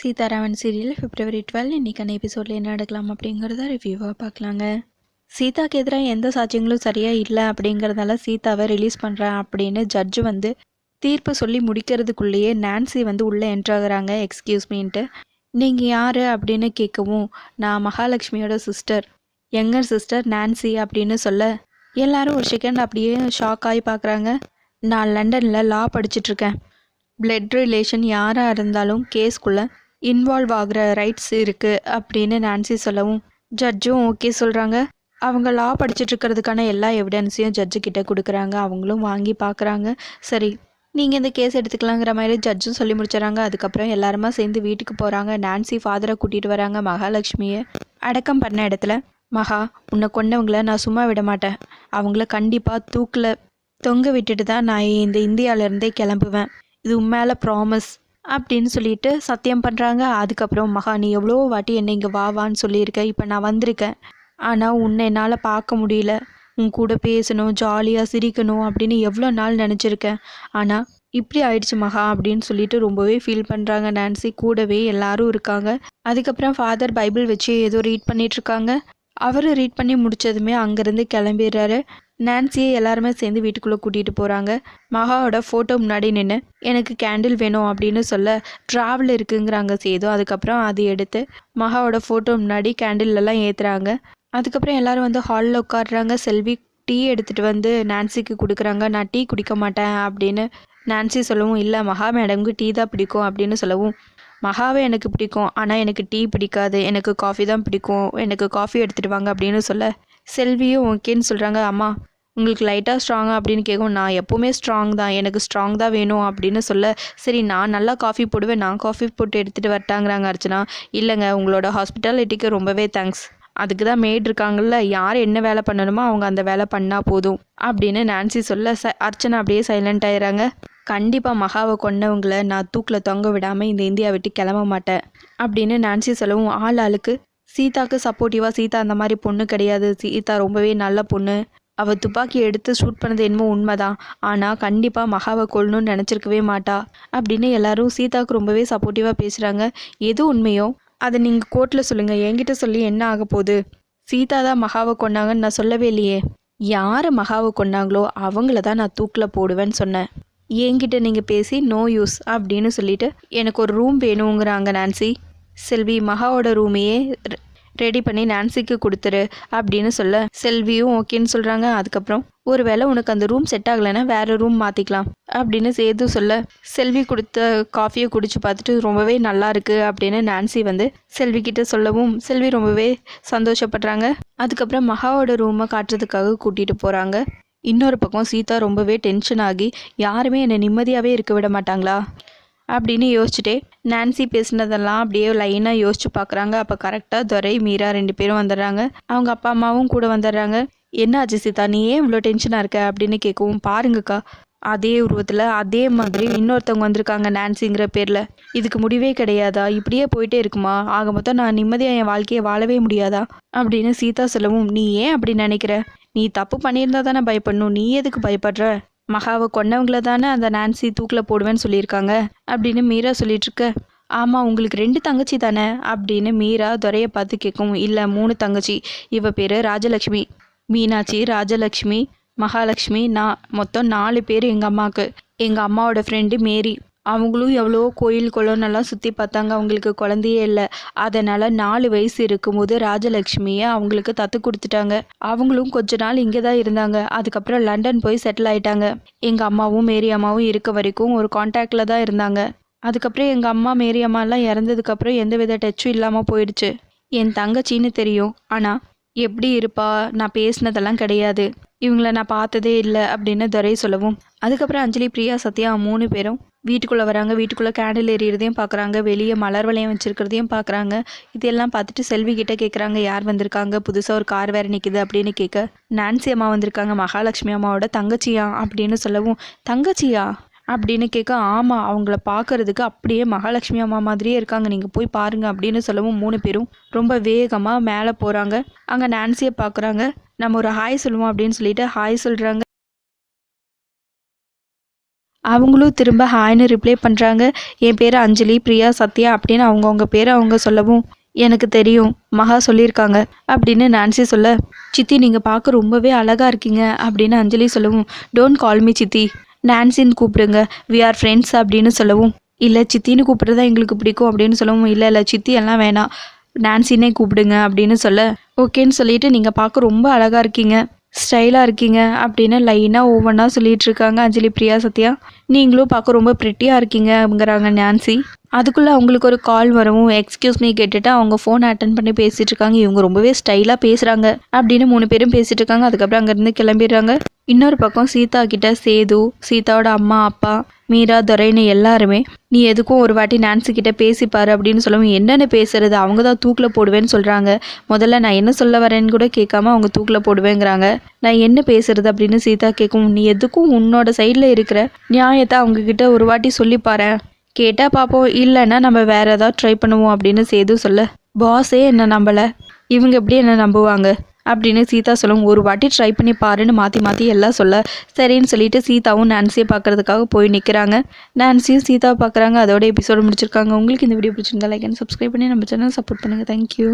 Sitharaman serial February 12 இன்றைக்கான எபிசோடில் என்ன நடக்கலாம் அப்படிங்கிறத ரிவ்யூவாக பார்க்கலாங்க. சீதாக்கு எதிராக எந்த சாட்சியங்களும் சரியாக இல்லை அப்படிங்கிறதால சீதாவை ரிலீஸ் பண்ணுறேன் அப்படின்னு ஜட்ஜு தீர்ப்பு சொல்லி முடிக்கிறதுக்குள்ளேயே நான்சி உள்ளே என்ட்ராகிறாங்க. எக்ஸ்கியூஸ் மீன்ட்டு நீங்கள் யார் அப்படின்னு கேட்கவும், நான் மகாலட்சுமியோட சிஸ்டர், யங்கர் சிஸ்டர் நான்சி அப்படின்னு சொல்ல எல்லாரும் ஒரு செகண்ட் அப்படியே ஷாக் ஆகி பார்க்குறாங்க. நான் லண்டனில் லா படிச்சுட்ருக்கேன். பிளட் ரிலேஷன் யாராக இருந்தாலும் கேஸ்க்குள்ளே இன்வால்வ் ஆகிற ரைட்ஸ் இருக்குது அப்படின்னு நான்சி சொல்லவும் ஜட்ஜும் ஓகே சொல்கிறாங்க. அவங்க லா படிச்சுட்ருக்கிறதுக்கான எல்லா எவிடன்ஸையும் ஜட்ஜுக்கிட்ட கொடுக்குறாங்க. அவங்களும் வாங்கி பார்க்குறாங்க. சரி, நீங்கள் இந்த கேஸ் எடுத்துக்கலாங்கிற மாதிரி ஜட்ஜும் சொல்லி முடிச்சுறாங்க. அதுக்கப்புறம் எல்லாருமா சேர்ந்து வீட்டுக்கு போகிறாங்க. நான்சி ஃபாதரை கூட்டிகிட்டு வராங்க. மகாலட்சுமியை அடக்கம் பண்ண இடத்துல, மகா, உன்னை கொண்டவங்கள நான் சும்மா விட மாட்டேன். அவங்கள கண்டிப்பாக தூக்கில் தொங்க விட்டுட்டு தான் நான் இந்த இந்தியாவிலேருந்தே கிளம்புவேன். இது உண்மையில ப்ராமிஸ் அப்படின்னு சொல்லிட்டு சத்தியம் பண்ணுறாங்க. அதுக்கப்புறம், மகா, நீ எவ்வளோ வாட்டி என்னை இங்கே வான்னு சொல்லியிருக்க. இப்போ நான் வந்திருக்கேன். ஆனால் உன்னை என்னால் பார்க்க முடியல. உன் கூட பேசணும், ஜாலியாக சிரிக்கணும் அப்படின்னு எவ்வளோ நாள் நினச்சிருக்கேன். ஆனால் இப்படி ஆயிடுச்சு மகா அப்படின்னு சொல்லிட்டு ரொம்பவே ஃபீல் பண்ணுறாங்க நான்சி. கூடவே எல்லாரும் இருக்காங்க. அதுக்கப்புறம் ஃபாதர் பைபிள் வச்சு ஏதோ ரீட் பண்ணிகிட்ருக்காங்க. அவர் ரீட் பண்ணி முடித்ததுமே அங்கேருந்து கிளம்பிடுறாரு. நான்சியை எல்லாருமே சேர்ந்து வீட்டுக்குள்ளே கூட்டிகிட்டு போகிறாங்க. மகாவோட ஃபோட்டோ முன்னாடி நின்று எனக்கு கேண்டில் வேணும் அப்படின்னு சொல்ல ட்ராவல் இருக்குங்கிறாங்க சேதோ. அதுக்கப்புறம் அது எடுத்து மகாவோட ஃபோட்டோ முன்னாடி கேண்டில்லாம் ஏற்றுறாங்க. அதுக்கப்புறம் எல்லோரும் ஹாலில் உட்காடுறாங்க. செல்வி டீ எடுத்துகிட்டு நான்சிக்கு கொடுக்குறாங்க. நான் டீ குடிக்க மாட்டேன் அப்படின்னு நான்சி சொல்லவும், இல்லை மகா மேடம்க்கு டீ தான் பிடிக்கும் அப்படின்னு சொல்லவும், மகாவை எனக்கு பிடிக்கும், ஆனால் எனக்கு டீ பிடிக்காது, எனக்கு காஃபி தான் பிடிக்கும், எனக்கு காஃபி எடுத்துகிட்டு வாங்க அப்படின்னு சொல்ல செல்வியும் ஓகேன்னு சொல்கிறாங்க. அம்மா, உங்களுக்கு லைட்டாக ஸ்ட்ராங்காக அப்படின்னு கேட்கும். நான் எப்போவுமே ஸ்ட்ராங் தான், எனக்கு ஸ்ட்ராங் தான் வேணும் அப்படின்னு சொல்ல, சரி நான் நல்லா காஃபி போடுவேன், நான் காஃபி போட்டு எடுத்துகிட்டு வரட்டாங்கிறாங்க அர்ச்சனா. இல்லைங்க, உங்களோட ஹாஸ்பிட்டாலிட்டிக்கு ரொம்பவே தேங்க்ஸ். அதுக்கு தான் மேட் இருக்காங்கல்ல, யார் என்ன வேலை பண்ணணுமோ அவங்க அந்த வேலை பண்ணால் போதும் அப்படின்னு நான்சி சொல்ல அர்ச்சனா அப்படியே சைலண்ட் ஆயிடுறாங்க. கண்டிப்பாக மகாவை கொண்டவங்களை நான் தூக்கில் தொங்க விடாமல் இந்த இந்தியா விட்டு கிளம்ப மாட்டேன் அப்படின்னு நான்சி சொல்லவும், ஆளுக்கு சீதாவுக்கு சப்போர்ட்டிவாக, சீதா அந்த மாதிரி பொண்ணு கிடையாது, சீதா ரொம்பவே நல்ல பொண்ணு, அவள் துப்பாக்கி எடுத்து ஷூட் பண்ணது என்னமோ உண்மைதான், ஆனால் கண்டிப்பாக மகாவை கொள்ளணும்னு நினச்சிருக்கவே மாட்டா அப்படின்னு எல்லாரும் சீதாவுக்கு ரொம்பவே சப்போர்ட்டிவாக பேசுகிறாங்க. எது உண்மையோ அதை நீங்கள் கோர்ட்டில் சொல்லுங்கள், என்கிட்ட சொல்லி என்ன ஆக போகுது? சீதா தான் மகாவை கொண்டாங்கன்னு நான் சொல்லவே இல்லையே. யார் மகாவை கொண்டாங்களோ அவங்கள தான் நான் தூக்கில் போடுவேன்னு சொன்னேன். என்கிட்ட நீங்கள் பேசி நோ யூஸ் அப்படின்னு சொல்லிட்டு எனக்கு ஒரு ரூம் வேணுங்கிறாங்க நான்சி. செல்வி மகாவோட ரூமையே ரெடி பண்ணி நான்சிக்கு கொடுத்துரு அப்படின்னு சொல்ல செல்வியும் ஓகேன்னு சொல்கிறாங்க. அதுக்கப்புறம், ஒருவேளை உனக்கு அந்த ரூம் செட் ஆகலைன்னா வேறு ரூம் மாற்றிக்கலாம் அப்படின்னு சேது சொல்ல, செல்வி கொடுத்த காஃபியை குடிச்சு பார்த்துட்டு ரொம்பவே நல்லா இருக்குது அப்படின்னு நான்சி செல்விக்கிட்ட சொல்லவும் செல்வி ரொம்பவே சந்தோஷப்படுறாங்க. அதுக்கப்புறம் மகாவோட ரூமை காட்டுறதுக்காக கூட்டிகிட்டு போகிறாங்க. இன்னொரு பக்கம் சீதா ரொம்பவே டென்ஷன் ஆகி, யாருமே என்னை நிம்மதியாகவே இருக்க விட மாட்டாங்களா அப்படின்னு யோசிச்சுட்டே நான்சி பேசினதெல்லாம் அப்படியே லைனாக யோசிச்சு பார்க்குறாங்க. அப்போ கரெக்டாக துரை மீரா 2 பேரும் வந்துடுறாங்க. அவங்க அப்பா அம்மாவும் கூட வந்துடுறாங்க. என்ன ஆச்சு சீதா, நீ ஏன் இவ்வளோ டென்ஷனாக இருக்க அப்படின்னு கேட்கவும், பாருங்கக்கா, அதே உருவத்தில் அதே மாதிரி இன்னொருத்தவங்க வந்திருக்காங்க நான்சிங்கிற பேரில். இதுக்கு முடிவே கிடையாதா? இப்படியே போயிட்டே இருக்குமா? ஆக மொத்தம் நான் நிம்மதியாக என் வாழ்க்கையை வாழவே முடியாதா அப்படின்னு சீதா சொல்லவும், நீ ஏன் அப்படி நினைக்கிற? நீ தப்பு பண்ணியிருந்தா தானே பயப்படணும், நீ எதுக்கு பயப்படுற? மகாவை கொண்டவங்கள தானே அந்த நான்சி தூக்கில் போடுவேன்னு சொல்லியிருக்காங்க அப்படின்னு மீரா சொல்லிட்டு இருக்க. ஆமாம், உங்களுக்கு 2 தங்கச்சி தானே அப்படின்னு மீரா துரையை பார்த்து கேட்கும். இல்லை, 3 தங்கச்சி. இவ பேர் ராஜலக்ஷ்மி, மீனாட்சி, ராஜலக்ஷ்மி, மகாலட்சுமி, நான் மொத்தம் 4 பேர் எங்கள் அம்மாவுக்கு. எங்கள் அம்மாவோட ஃப்ரெண்டு மேரி, அவங்களும் எவ்வளோ கோயில் குளம்னெல்லாம் சுற்றி பார்த்தாங்க. அவங்களுக்கு குழந்தையே இல்லை. அதனால் 4 வயசு இருக்கும்போது ராஜலக்ஷ்மியை அவங்களுக்கு தத்து கொடுத்துட்டாங்க. அவங்களும் கொஞ்ச நாள் இங்கே தான் இருந்தாங்க. அதுக்கப்புறம் லண்டன் போய் செட்டில் ஆயிட்டாங்க. எங்கள் அம்மாவும் மேரி அம்மாவும் இருக்க வரைக்கும் ஒரு கான்டாக்டில் தான் இருந்தாங்க. அதுக்கப்புறம் எங்கள் அம்மா மேரி அம்மாலாம் இறந்ததுக்கப்புறம் எந்த வித டச்சும் இல்லாமல் போயிடுச்சு. என் தங்கச்சின்னு தெரியும், ஆனால் எப்படி இருப்பா, நான் பேசினதெல்லாம் கிடையாது, இவங்கள நான் பார்த்ததே இல்லை அப்படின்னு துரை சொல்லவும், அதுக்கப்புறம் அஞ்சலி, பிரியா, சத்யா 3 பேரும் வீட்டுக்குள்ளே வராங்க. வீட்டுக்குள்ளே கேண்டில் எறிகிறதையும் பார்க்குறாங்க. வெளியே மலர் வளையம் வச்சுருக்கிறதையும் பார்க்குறாங்க. இதெல்லாம் பார்த்துட்டு செல்வி கிட்டே கேட்குறாங்க, யார் வந்திருக்காங்க, புதுசாக ஒரு கார் வேறு நிற்கிது அப்படின்னு கேட்க, நான்சி அம்மா வந்திருக்காங்க, மகாலட்சுமி அம்மாவோட தங்கச்சியா அப்படின்னு சொல்லவும், தங்கச்சியா அப்படின்னு கேட்க, ஆமாம், அவங்கள பார்க்கறதுக்கு அப்படியே மகாலட்சுமி அம்மா மாதிரியே இருக்காங்க, நீங்கள் போய் பாருங்கள் அப்படின்னு சொல்லவும் 3 பேரும் ரொம்ப வேகமாக மேலே போகிறாங்க. அங்கே நான்சியை பார்க்குறாங்க. நம்ம ஒரு ஹாய் சொல்லுவோம் அப்படின்னு சொல்லிட்டு ஹாய் சொல்கிறாங்க. அவங்களும் திரும்ப ஹாய்னு ரிப்ளை பண்ணுறாங்க. என் பேர் அஞ்சலி, பிரியா, சத்யா அப்படின்னு அவங்கவுங்க பேரை அவங்க சொல்லவும், எனக்கு தெரியும் மகா சொல்லியிருக்காங்க அப்படின்னு நான்சி சொல்ல, சித்தி நீங்கள் பார்க்க ரொம்பவே அழகாக இருக்கீங்க அப்படின்னு அஞ்சலி சொல்லவும், டோன்ட் கால் மீ சித்தி, நான்சின்னு கூப்பிடுங்க, வி ஆர் ஃப்ரெண்ட்ஸ் அப்படின்னு சொல்லவும், இல்லை சித்தின்னு கூப்பிட்றது தான் எங்களுக்கு பிடிக்கும் அப்படின்னு சொல்லவும், இல்லை சித்தி எல்லாம் வேணாம், நான்சினே கூப்பிடுங்க அப்படின்னு சொல்ல, ஓகேன்னு சொல்லிட்டு நீங்கள் பார்க்க ரொம்ப அழகாக இருக்கீங்க, ஸ்டைலாக இருக்கீங்க அப்படின்னு லைனாக ஒவ்வொன்றா சொல்லிட்டு இருக்காங்க அஞ்சலி, பிரியா, சத்யா. நீங்களும் பார்க்க ரொம்ப ப்ரிட்டியாக இருக்கீங்கங்கிறாங்க நான்சி. அதுக்குள்ளே அவங்களுக்கு ஒரு கால் வரவும் எக்ஸ்கியூஸ் மீ கேட்டுட்டு அவங்க ஃபோனை அட்டன் பண்ணி பேசிகிட்டு இருக்காங்க. இவங்க ரொம்பவே ஸ்டைலாக பேசுகிறாங்க அப்படின்னு 3 பேரும் பேசிகிட்டு இருக்காங்க. அதுக்கப்புறம் அங்கேருந்து கிளம்பிடுறாங்க. இன்னொரு பக்கம் சீதா கிட்ட சேது, சீதாவோட அம்மா, அப்பா, மீரா, துரைன்னு எல்லாருமே, நீ எதுக்கும் ஒரு வாட்டி நான்சி கிட்ட பேசிப்பாரு அப்படின்னு சொல்லவும், என்னென்னு பேசுறது, அவங்க தான் தூக்கில் போடுவேன்னு சொல்கிறாங்க, முதல்ல நான் என்ன சொல்ல வரேன்னு கூட கேட்காம அவங்க தூக்கில் போடுவேங்கிறாங்க, நான் என்ன பேசுறது அப்படின்னு சீதா கேட்கும், நீ எதுக்கும் உன்னோட சைடில் இருக்கிற நியாயத்தை அவங்கக்கிட்ட ஒரு வாட்டி சொல்லிப்பாரு, கேட்டால் பார்ப்போம், இல்லைன்னா நம்ம வேற ஏதாவது ட்ரை பண்ணுவோம் அப்படின்னு சேது சொல்ல, பாஸே என்ன நம்பலை, இவங்க எப்படி என்ன நம்புவாங்க அப்படின்னு சீதா சொல்லும். ஒரு வாட்டி ட்ரை பண்ணி பாருன்னு மாற்றி எல்லாம் சொல்ல, சரின்னு சொல்லிட்டு சீதாவும் நான்சியை பார்க்கறதுக்காக போய் நிற்கிறாங்க. நான்சியும் சீதாவை பார்க்குறாங்க. அதோட எபிசோடு முடிச்சிருக்காங்க. உங்களுக்கு இந்த வீடியோ பிடிச்சிருந்தா லைக் அண்ட் சப்ஸ்கிரைப் பண்ணி நம்ம சேனல் சப்போர்ட் பண்ணுங்கள். தேங்க்யூ.